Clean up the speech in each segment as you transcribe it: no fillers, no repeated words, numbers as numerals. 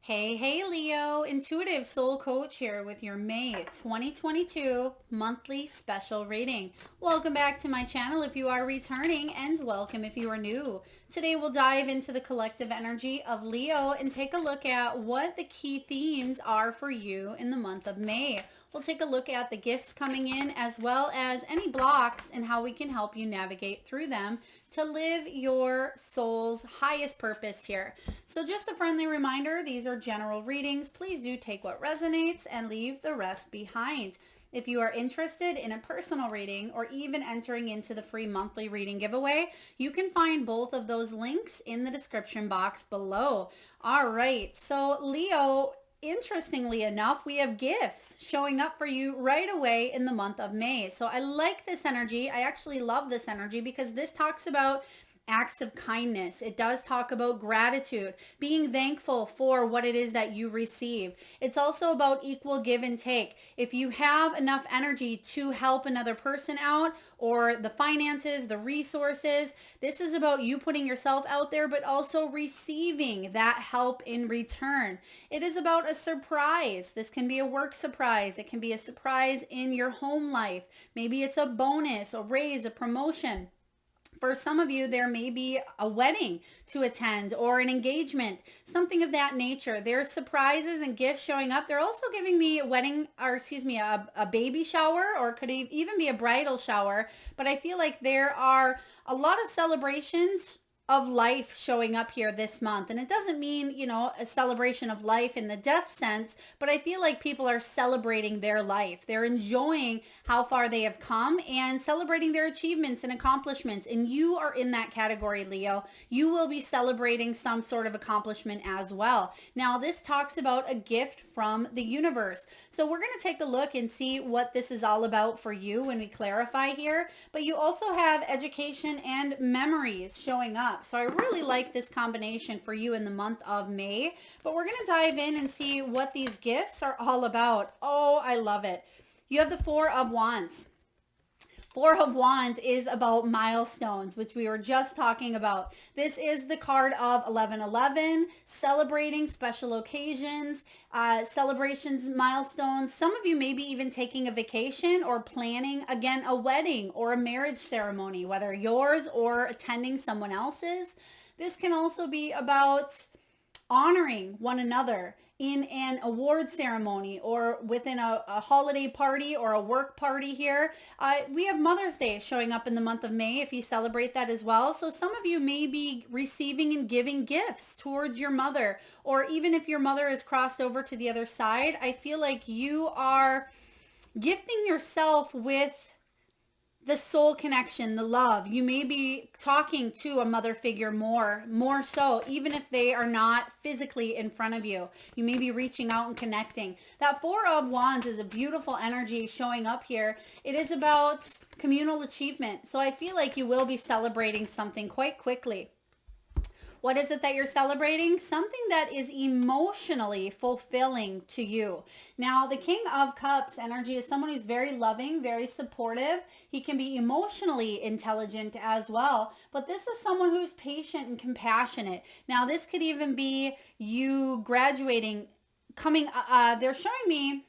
Hey, Leo, Intuitive Soul Coach here with your May 2022 monthly special reading. Welcome back to my channel if you are returning, and welcome if you are new. Today we'll dive into the collective energy of Leo and take a look at what the key themes are for you in the month of May. We'll take a look at the gifts coming in as well as any blocks and how we can help you navigate through them to live your soul's highest purpose here. So just a friendly reminder, these are general readings. Please do take what resonates and leave the rest behind. If you are interested in a personal reading or even entering into the free monthly reading giveaway, you can find both of those links in the description box below. All right, so Leo, interestingly enough, we have gifts showing up for you right away in the month of May. So I like this energy. I actually love this energy because this talks about acts of kindness. It does talk about gratitude, being thankful for what it is that you receive. It's also about equal give and take. If you have enough energy to help another person out, or the finances, the resources, this is about you putting yourself out there, but also receiving that help in return. It is about a surprise. This can be a work surprise. It can be a surprise in your home life. Maybe it's a bonus, a raise, a promotion. For some of you, there may be a wedding to attend or an engagement, something of that nature. There's surprises and gifts showing up. They're also giving me a wedding, or a baby shower, or could even be a bridal shower. But I feel like there are a lot of celebrations of life showing up here this month. And it doesn't mean, a celebration of life in the death sense, but I feel like people are celebrating their life. They're enjoying how far they have come and celebrating their achievements and accomplishments. And you are in that category, Leo. You will be celebrating some sort of accomplishment as well. Now, this talks about a gift from the universe. So we're going to take a look and see what this is all about for you when we clarify here. But you also have education and memories showing up. So I really like this combination for you in the month of May. But we're going to dive in and see what these gifts are all about. Oh, I love it. You have the Four of Wands. Four of Wands is about milestones, which we were just talking about. This is the card of 1111, celebrating special occasions, celebrations, milestones. Some of you may be even taking a vacation or planning, again, a wedding or a marriage ceremony, whether yours or attending someone else's. This can also be about honoring one another in an award ceremony or within a holiday party or a work party here. We have Mother's Day showing up in the month of May if you celebrate that as well. So some of you may be receiving and giving gifts towards your mother, or even if your mother is crossed over to the other side, I feel like you are gifting yourself with the soul connection, the love. You may be talking to a mother figure more so, even if they are not physically in front of you. You may be reaching out and connecting. That Four of Wands is a beautiful energy showing up here. It is about communal achievement. So I feel like you will be celebrating something quite quickly. What is it that you're celebrating? Something that is emotionally fulfilling to you. Now, the King of Cups energy is someone who's very loving, very supportive. He can be emotionally intelligent as well, but this is someone who's patient and compassionate. Now, this could even be you graduating, they're showing me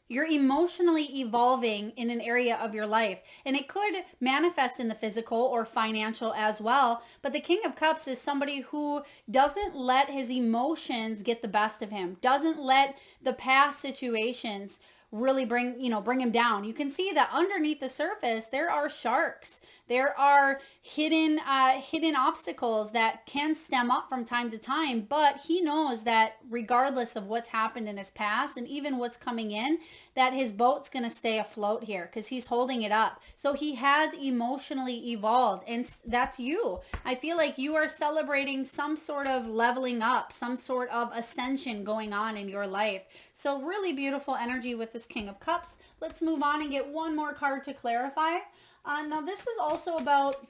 you're emotionally evolving in an area of your life, and it could manifest in the physical or financial as well. But the King of Cups is somebody who doesn't let his emotions get the best of him, doesn't let the past situations really bring him down. You can see that underneath the surface, there are sharks. There are hidden obstacles that can stem up from time to time, but he knows that regardless of what's happened in his past and even what's coming in, that his boat's going to stay afloat here because he's holding it up. So he has emotionally evolved, and that's you. I feel like you are celebrating some sort of leveling up, some sort of ascension going on in your life. So really beautiful energy with this King of Cups. Let's move on and get one more card to clarify. Now this is also about,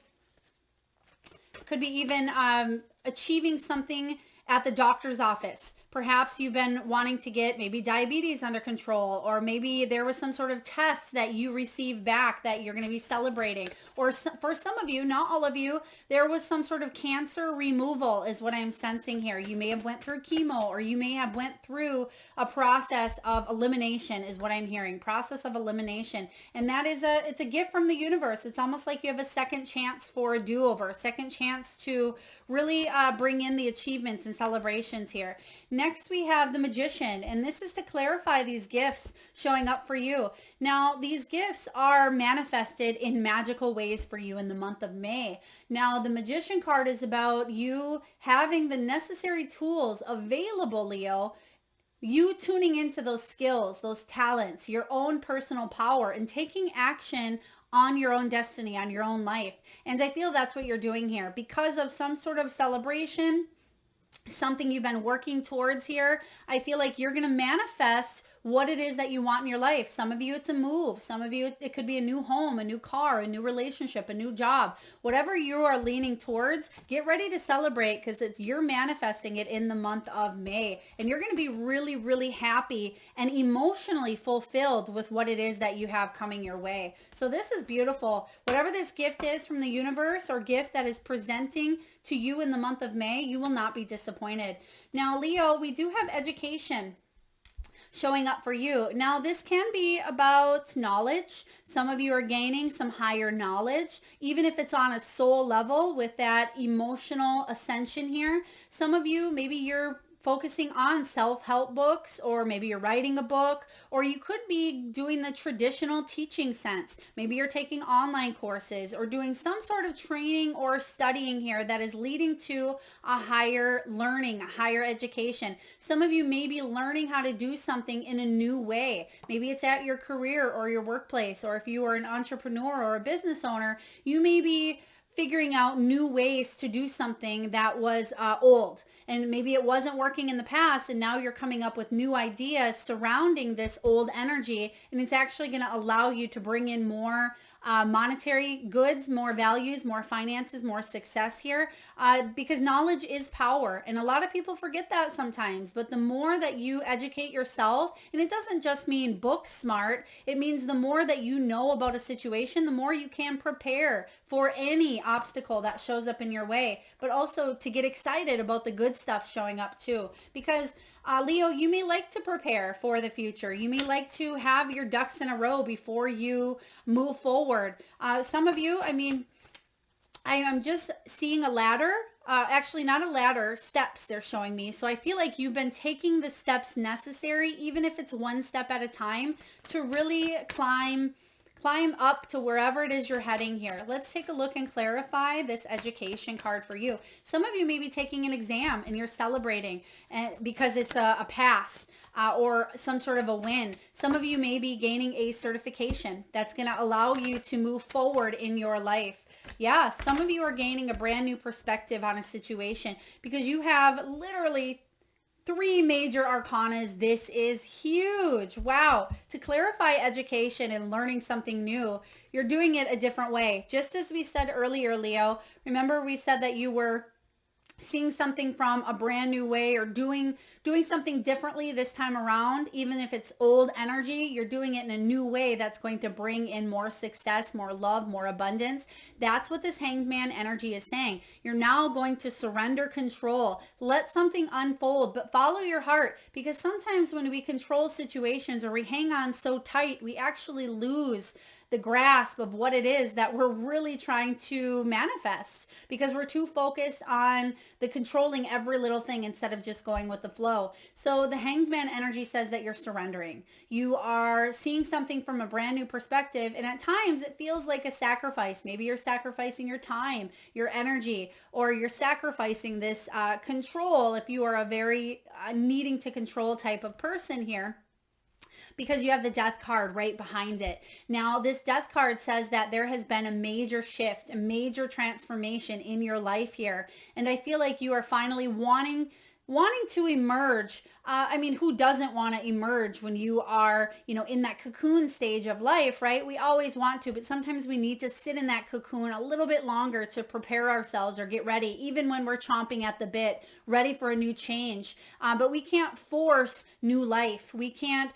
could be even achieving something at the doctor's office. Perhaps you've been wanting to get maybe diabetes under control, or maybe there was some sort of test that you received back that you're going to be celebrating. Or for some of you, not all of you, there was some sort of cancer removal is what I'm sensing here. You may have went through chemo, or you may have went through a process of elimination is what I'm hearing. Process of elimination. And that is it's a gift from the universe. It's almost like you have a second chance for a do-over, a second chance to really bring in the achievements and celebrations here. Next, we have the Magician, and this is to clarify these gifts showing up for you. Now, these gifts are manifested in magical ways for you in the month of May. Now, the Magician card is about you having the necessary tools available, Leo, you tuning into those skills, those talents, your own personal power, and taking action on your own destiny, on your own life. And I feel that's what you're doing here because of some sort of celebration, something you've been working towards here. I feel like you're going to manifest what it is that you want in your life. Some of you, it's a move. Some of you, it could be a new home, a new car, a new relationship, a new job. Whatever you are leaning towards, get ready to celebrate because you're manifesting it in the month of May. And you're going to be really, really happy and emotionally fulfilled with what it is that you have coming your way. So this is beautiful. Whatever this gift is from the universe or gift that is presenting to you in the month of May, you will not be disappointed. Now, Leo, we do have education showing up for you. Now, this can be about knowledge. Some of you are gaining some higher knowledge, even if it's on a soul level with that emotional ascension here. Some of you, maybe you're focusing on self-help books, or maybe you're writing a book, or you could be doing the traditional teaching sense. Maybe you're taking online courses or doing some sort of training or studying here that is leading to a higher learning, a higher education. Some of you may be learning how to do something in a new way. Maybe it's at your career or your workplace, or if you are an entrepreneur or a business owner, you may be figuring out new ways to do something that was old. And maybe it wasn't working in the past, and now you're coming up with new ideas surrounding this old energy, and it's actually going to allow you to bring in more monetary goods, more values, more finances, more success here, because knowledge is power. And a lot of people forget that sometimes, but the more that you educate yourself, and it doesn't just mean book smart, it means the more that you know about a situation, the more you can prepare for any obstacle that shows up in your way, but also to get excited about the good stuff showing up too. Because Leo, you may like to prepare for the future. You may like to have your ducks in a row before you move forward. Some of you, I mean, I am just seeing a ladder. Actually, not a ladder, steps they're showing me. So I feel like you've been taking the steps necessary, even if it's one step at a time, to really climb up to wherever it is you're heading here. Let's take a look and clarify this education card for you. Some of you may be taking an exam and you're celebrating because it's a pass or some sort of a win. Some of you may be gaining a certification that's going to allow you to move forward in your life. Yeah, some of you are gaining a brand new perspective on a situation because you have literally 3 major arcanas. This is huge. Wow. To clarify education and learning something new, you're doing it a different way. Just as we said earlier, Leo, remember we said that you were seeing something from a brand new way, or doing something differently this time around. Even if it's old energy, you're doing it in a new way that's going to bring in more success, more love, more abundance. That's what this Hanged Man energy is saying. You're now going to surrender control. Let something unfold, but follow your heart, because sometimes when we control situations or we hang on so tight, we actually lose the grasp of what it is that we're really trying to manifest, because we're too focused on the controlling every little thing instead of just going with the flow. So the Hanged Man energy says that you're surrendering. You are seeing something from a brand new perspective, and at times it feels like a sacrifice. Maybe you're sacrificing your time, your energy, or you're sacrificing this control if you are a very needing to control type of person here, because you have the Death card right behind it. Now, this Death card says that there has been a major shift, a major transformation in your life here. And I feel like you are finally wanting wanting to emerge. I mean, who doesn't want to emerge when you are, in that cocoon stage of life, right? We always want to, but sometimes we need to sit in that cocoon a little bit longer to prepare ourselves or get ready, even when we're chomping at the bit, ready for a new change. But we can't force new life. We can't,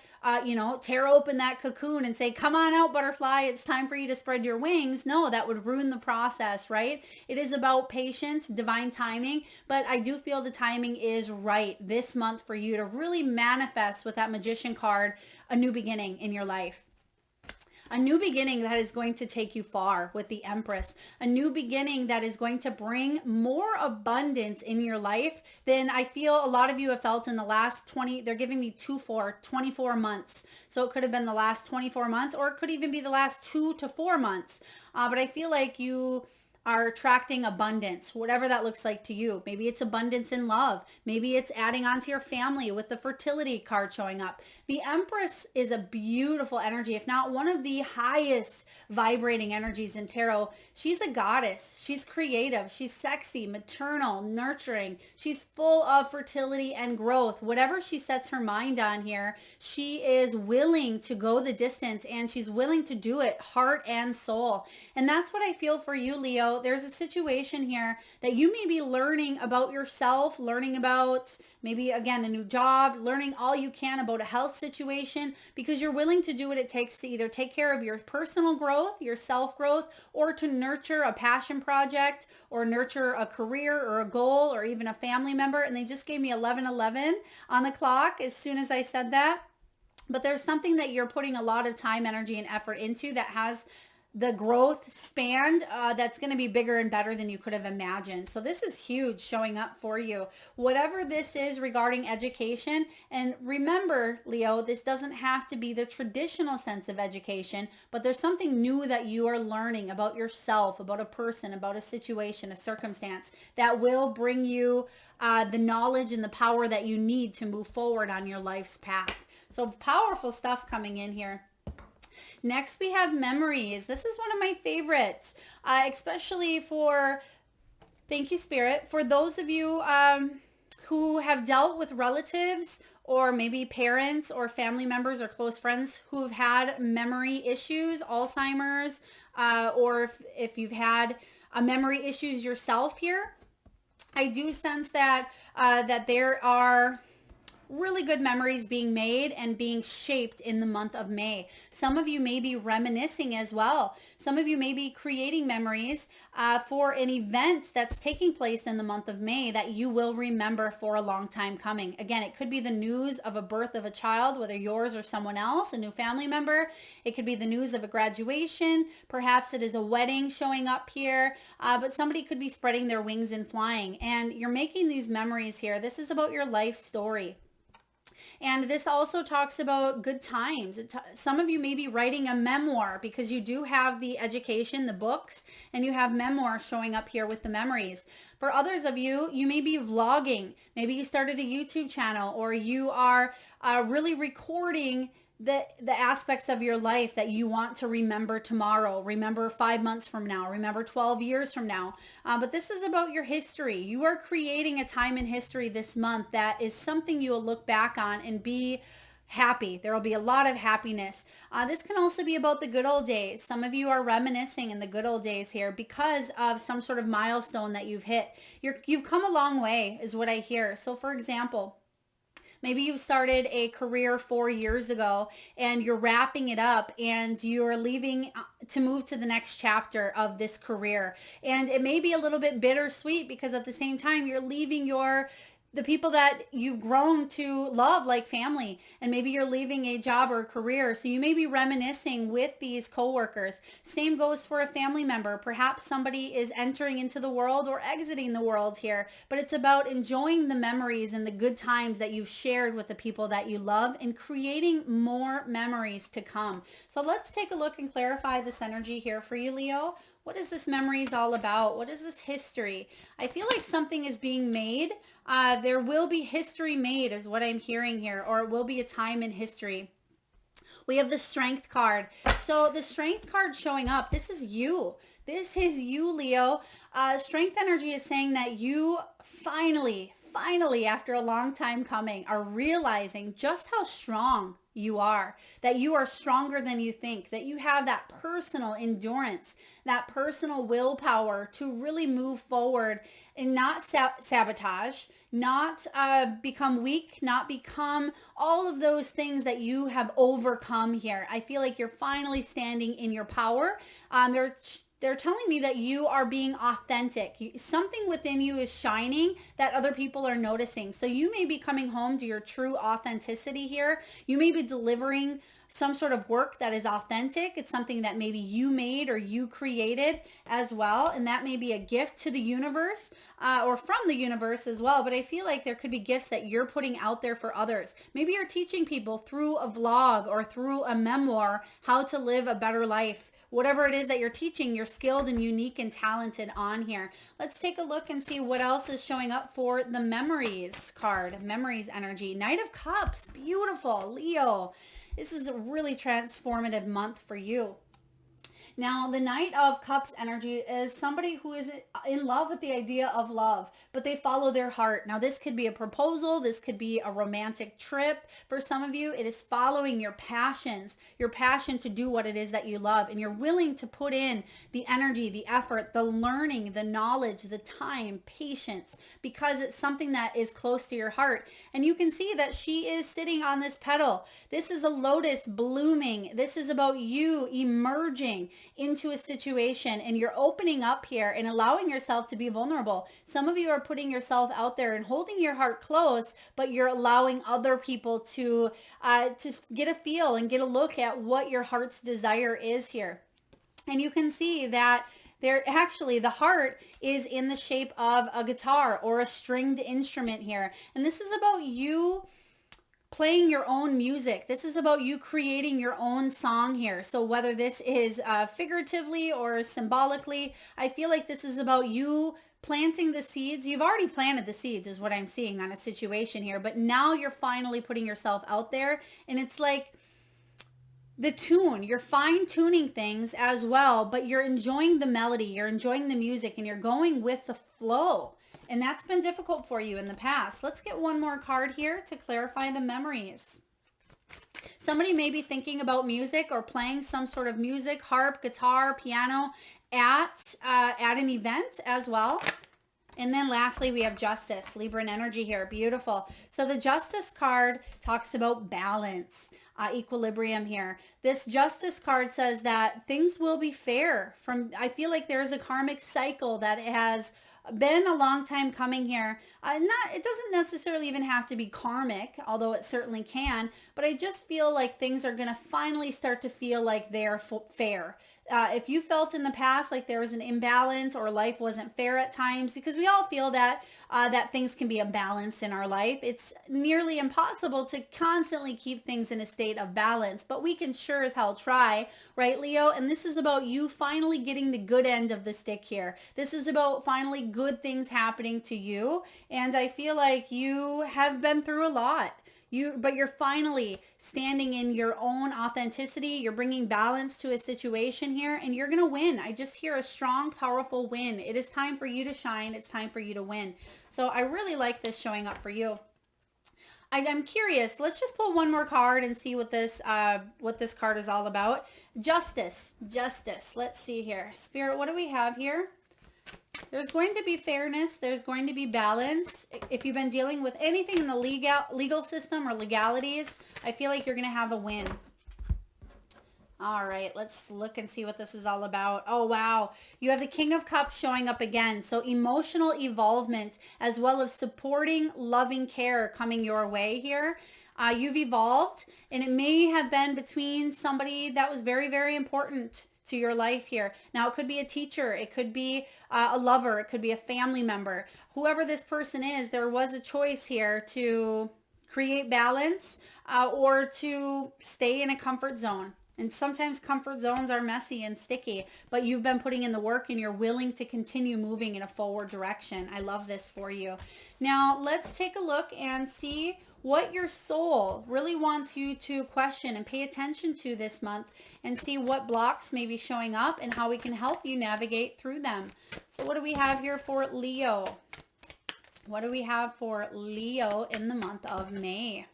tear open that cocoon and say, come on out, butterfly, it's time for you to spread your wings. No, that would ruin the process, right? It is about patience, divine timing, but I do feel the timing is right this month for you to really manifest with that magician card, a new beginning in your life. A new beginning that is going to take you far with the Empress. A new beginning that is going to bring more abundance in your life than I feel a lot of you have felt in the last they're giving me 24 months. So it could have been the last 24 months, or it could even be the last 2 to 4 months. But I feel like you are attracting abundance, whatever that looks like to you. Maybe it's abundance in love. Maybe it's adding on to your family with the fertility card showing up. The Empress is a beautiful energy, if not one of the highest vibrating energies in tarot. She's a goddess. She's creative. She's sexy, maternal, nurturing. She's full of fertility and growth. Whatever she sets her mind on here, she is willing to go the distance, and she's willing to do it heart and soul. And that's what I feel for you, Leo. There's a situation here that you may be learning about yourself, learning about maybe, again, a new job, learning all you can about a health situation, because you're willing to do what it takes to either take care of your personal growth, your self-growth, or to nurture a passion project, or nurture a career or a goal, or even a family member. And they just gave me 11:11 on the clock as soon as I said that. But there's something that you're putting a lot of time, energy, and effort into that has the growth span that's going to be bigger and better than you could have imagined. So this is huge showing up for you. Whatever this is regarding education, and remember, Leo, this doesn't have to be the traditional sense of education, but there's something new that you are learning about yourself, about a person, about a situation, a circumstance that will bring you the knowledge and the power that you need to move forward on your life's path. So powerful stuff coming in here. Next, we have memories. This is one of my favorites, especially for, thank you, Spirit, for those of you who have dealt with relatives or maybe parents or family members or close friends who have had memory issues, Alzheimer's, or if you've had memory issues yourself here. I do sense that that there are really good memories being made and being shaped in the month of May. Some of you may be reminiscing as well. Some of you may be creating memories for an event that's taking place in the month of May that you will remember for a long time coming. Again, it could be the news of a birth of a child, whether yours or someone else, a new family member. It could be the news of a graduation. Perhaps it is a wedding showing up here, but somebody could be spreading their wings and flying. And you're making these memories here. This is about your life story. And this also talks about good times. Some of you may be writing a memoir because you do have the education, the books, and you have memoir showing up here with the memories. For others of you, you may be vlogging. Maybe you started a YouTube channel, or you are really recording the aspects of your life that you want to remember tomorrow, remember 5 months from now, remember 12 years from now. But this is about your history. You are creating a time in history this month that is something you will look back on and be happy. There will be a lot of happiness. This can also be about the good old days. Some of you are reminiscing in the good old days here because of some sort of milestone that you've hit. You've come a long way is what I hear. So for example, maybe you started a career 4 years ago and you're wrapping it up and you're leaving to move to the next chapter of this career. And it may be a little bit bittersweet because at the same time you're leaving the people that you've grown to love like family, and maybe you're leaving a job or a career. So you may be reminiscing with these coworkers. Same goes for a family member. Perhaps somebody is entering into the world or exiting the world here, but it's about enjoying the memories and the good times that you've shared with the people that you love and creating more memories to come. So let's take a look and clarify this energy here for you, Leo. What is this memories all about? What is this history? I feel like something is being made. There will be history made is what I'm hearing here, or it will be a time in history. We have the Strength card. So the Strength card showing up, this is you. This is you, Leo. Strength energy is saying that you finally finally, after a long time coming, are realizing just how strong you are, that you are stronger than you think, that you have that personal endurance, that personal willpower to really move forward and not sabotage, not become weak, not become all of those things that you have overcome here. I feel like you're finally standing in your power. They're telling me that you are being authentic. Something within you is shining that other people are noticing. So you may be coming home to your true authenticity here. You may be delivering some sort of work that is authentic. It's something that maybe you made or you created as well. And that may be a gift to the universe or from the universe as well. But I feel like there could be gifts that you're putting out there for others. Maybe you're teaching people through a vlog or through a memoir how to live a better life. Whatever it is that you're teaching, you're skilled and unique and talented on here. Let's take a look and see what else is showing up for the memories card, memories energy. Knight of Cups, beautiful, Leo. This is a really transformative month for you. Now, the Knight of Cups energy is somebody who is in love with the idea of love, but they follow their heart. Now, this could be a proposal. This could be a romantic trip. For some of you, it is following your passions, your passion to do what it is that you love, and you're willing to put in the energy, the effort, the learning, the knowledge, the time, patience, because it's something that is close to your heart. And you can see that she is sitting on this petal. This is a lotus blooming. This is about you emerging into a situation, and you're opening up here and allowing yourself to be vulnerable. Some of you are putting yourself out there and holding your heart close, but you're allowing other people to get a feel and get a look at what your heart's desire is here. And you can see that there actually the heart is in the shape of a guitar or a stringed instrument here. And this is about you playing your own music. This is about you creating your own song here. So whether this is figuratively or symbolically, I feel like this is about you planting the seeds. You've already planted the seeds is what I'm seeing on a situation here, but now you're finally putting yourself out there, and it's like the tune, you're fine tuning things as well, but you're enjoying the melody, you're enjoying the music, and you're going with the flow. And that's been difficult for you in the past. Let's get one more card here to clarify the memories. Somebody may be thinking about music or playing some sort of music, harp, guitar, piano at an event as well. And then lastly, we have Justice, Libran energy here. Beautiful. So the Justice card talks about balance, equilibrium here. This Justice card says that things will be fair. I feel like there's a karmic cycle that has been a long time coming here. It doesn't necessarily even have to be karmic, although it certainly can, but I just feel like things are going to finally start to feel like they're fair. If you felt in the past like there was an imbalance or life wasn't fair at times, because we all feel that that things can be imbalanced in our life. It's nearly impossible to constantly keep things in a state of balance, but we can sure as hell try, right, Leo? And this is about you finally getting the good end of the stick here. This is about finally good things happening to you. And I feel like you have been through a lot. But you're finally standing in your own authenticity. You're bringing balance to a situation here, and you're going to win. I just hear a strong, powerful win. It is time for you to shine. It's time for you to win. So I really like this showing up for you. I'm curious. Let's just pull one more card and see what this card is all about. Justice. Let's see here. Spirit, what do we have here? There's going to be fairness. There's going to be balance. If you've been dealing with anything in the legal system or legalities, I feel like you're going to have a win. All right, let's look and see what this is all about. Oh, wow. You have the King of Cups showing up again. So emotional evolvement as well as supporting loving care coming your way here. You've evolved, and it may have been between somebody that was very, very important to your life here. Now, it could be a teacher, it could be a lover, it could be a family member. Whoever this person is, there was a choice here to create balance or to stay in a comfort zone. And sometimes comfort zones are messy and sticky, but you've been putting in the work and you're willing to continue moving in a forward direction. I love this for you. Now, let's take a look and see what your soul really wants you to question and pay attention to this month, and see what blocks may be showing up and how we can help you navigate through them. So what do we have here for Leo? What do we have for Leo in the month of May?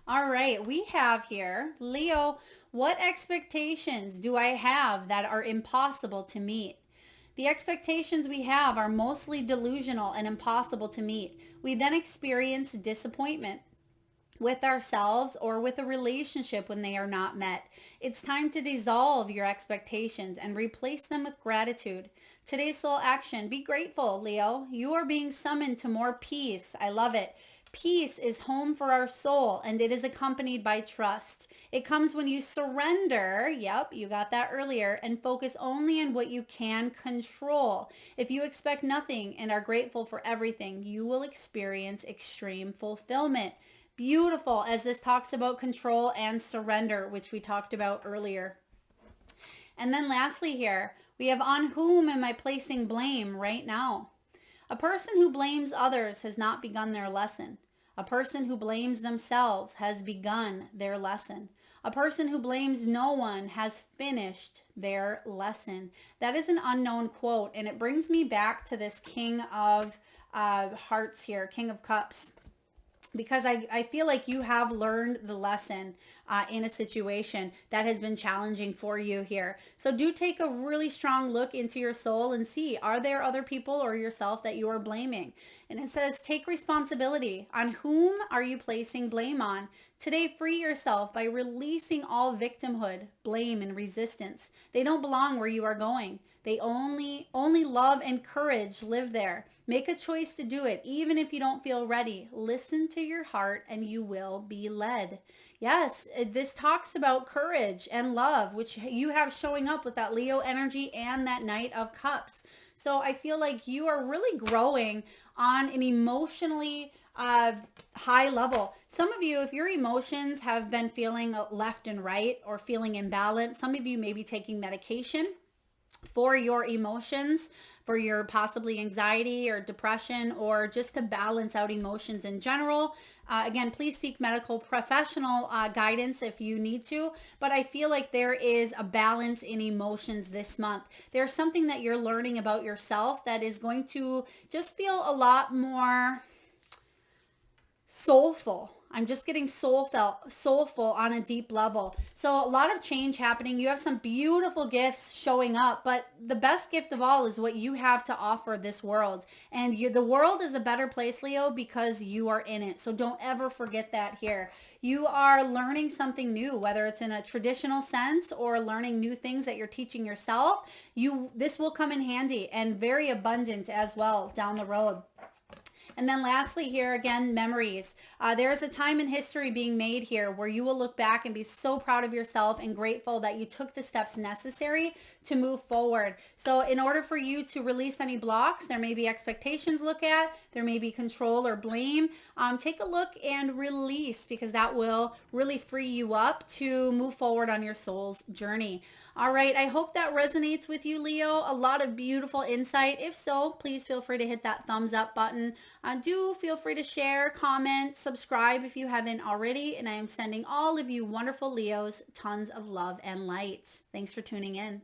All right, we have here, Leo, what expectations do I have that are impossible to meet? The expectations we have are mostly delusional and impossible to meet. We then experience disappointment with ourselves or with a relationship when they are not met. It's time to dissolve your expectations and replace them with gratitude. Today's soul action, be grateful, Leo. You are being summoned to more peace. I love it. Peace is home for our soul, and it is accompanied by trust. It comes when you surrender, yep, you got that earlier, and focus only on what you can control. If you expect nothing and are grateful for everything, you will experience extreme fulfillment. Beautiful, as this talks about control and surrender, which we talked about earlier. And then lastly here, we have on whom am I placing blame right now? A person who blames others has not begun their lesson. A person who blames themselves has begun their lesson. A person who blames no one has finished their lesson. That is an unknown quote, and it brings me back to this King of Hearts here, King of Cups. Because I feel like you have learned the lesson in a situation that has been challenging for you here. So do take a really strong look into your soul and see, are there other people or yourself that you are blaming? And it says, take responsibility. On whom are you placing blame on? Today, free yourself by releasing all victimhood, blame, and resistance. They don't belong where you are going. They only love and courage live there. Make a choice to do it, even if you don't feel ready. Listen to your heart and you will be led. Yes, this talks about courage and love, which you have showing up with that Leo energy and that Knight of Cups. So I feel like you are really growing on an emotionally high level. Some of you, if your emotions have been feeling left and right or feeling imbalanced, some of you may be taking medication for your emotions, for your possibly anxiety or depression, or just to balance out emotions in general. Again, please seek medical professional guidance if you need to, but I feel like there is a balance in emotions this month. There's something that you're learning about yourself that is going to just feel a lot more soulful. I'm just getting soulful on a deep level. So a lot of change happening. You have some beautiful gifts showing up, but the best gift of all is what you have to offer this world. And the world is a better place, Leo, because you are in it. So don't ever forget that here. You are learning something new, whether it's in a traditional sense or learning new things that you're teaching yourself. This will come in handy and very abundant as well down the road. And then lastly here, again, memories. There is a time in history being made here where you will look back and be so proud of yourself and grateful that you took the steps necessary to move forward. So in order for you to release any blocks, there may be expectations to look at, there may be control or blame. Take a look and release, because that will really free you up to move forward on your soul's journey. All right, I hope that resonates with you, Leo. A lot of beautiful insight. If so, please feel free to hit that thumbs up button. Do feel free to share, comment, subscribe if you haven't already. And I am sending all of you wonderful Leos tons of love and light. Thanks for tuning in.